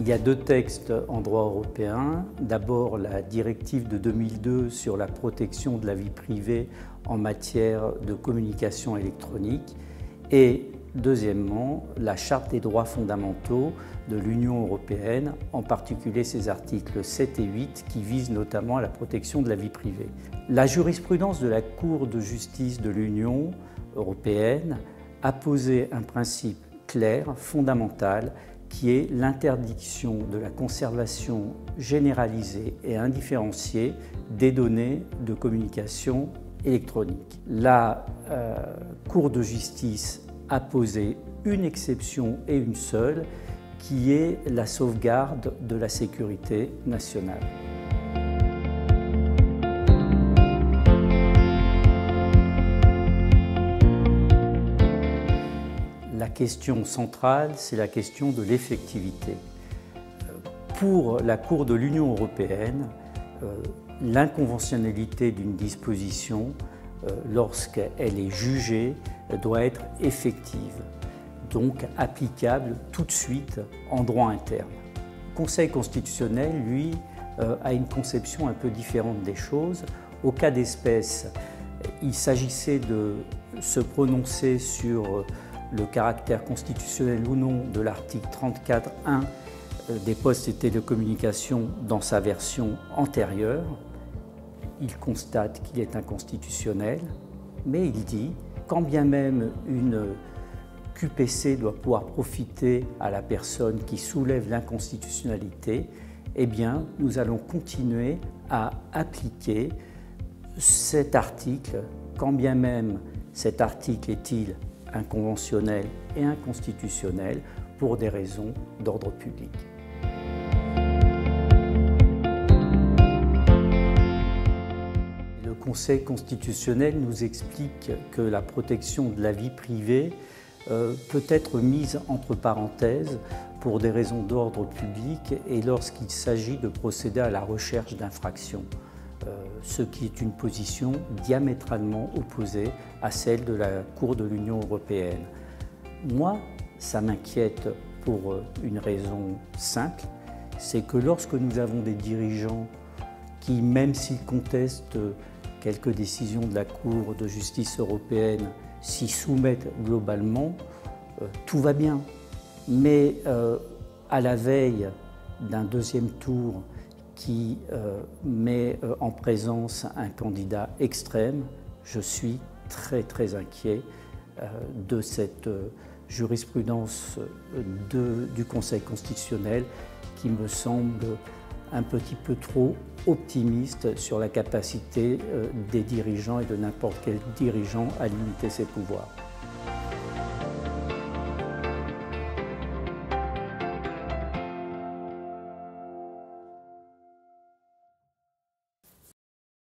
Il y a deux textes en droit européen. D'abord, la directive de 2002 sur la protection de la vie privée en matière de communication électronique et deuxièmement, la Charte des droits fondamentaux de l'Union européenne, en particulier ses articles 7 et 8 qui visent notamment à la protection de la vie privée. La jurisprudence de la Cour de justice de l'Union européenne a posé un principe clair, fondamental, qui est l'interdiction de la conservation généralisée et indifférenciée des données de communication électronique. La Cour de justice a posé une exception et une seule, qui est la sauvegarde de la sécurité nationale. La question centrale, c'est la question de l'effectivité. Pour la Cour de l'Union européenne, l'inconventionnalité d'une disposition, lorsqu'elle est jugée, doit être effective, donc applicable tout de suite en droit interne. Le Conseil constitutionnel, lui, a une conception un peu différente des choses. Au cas d'espèce, il s'agissait de se prononcer sur le caractère constitutionnel ou non de l'article 34.1 des postes et télécommunications dans sa version antérieure. Il constate qu'il est inconstitutionnel, mais il dit, quand bien même une QPC doit pouvoir profiter à la personne qui soulève l'inconstitutionnalité, eh bien, nous allons continuer à appliquer cet article, quand bien même cet article est-il inconventionnel et inconstitutionnel pour des raisons d'ordre public. Le Conseil constitutionnel nous explique que la protection de la vie privée peut être mise entre parenthèses pour des raisons d'ordre public et lorsqu'il s'agit de procéder à la recherche d'infractions, ce qui est une position diamétralement opposée à celle de la Cour de l'Union européenne. Moi, ça m'inquiète pour une raison simple, c'est que lorsque nous avons des dirigeants qui, même s'ils contestent quelques décisions de la Cour de justice européenne, s'y soumettent globalement, tout va bien. Mais à la veille d'un deuxième tour qui met en présence un candidat extrême, je suis très inquiet de cette jurisprudence du Conseil constitutionnel qui me semble un petit peu trop optimiste sur la capacité des dirigeants et de n'importe quel dirigeant à limiter ses pouvoirs.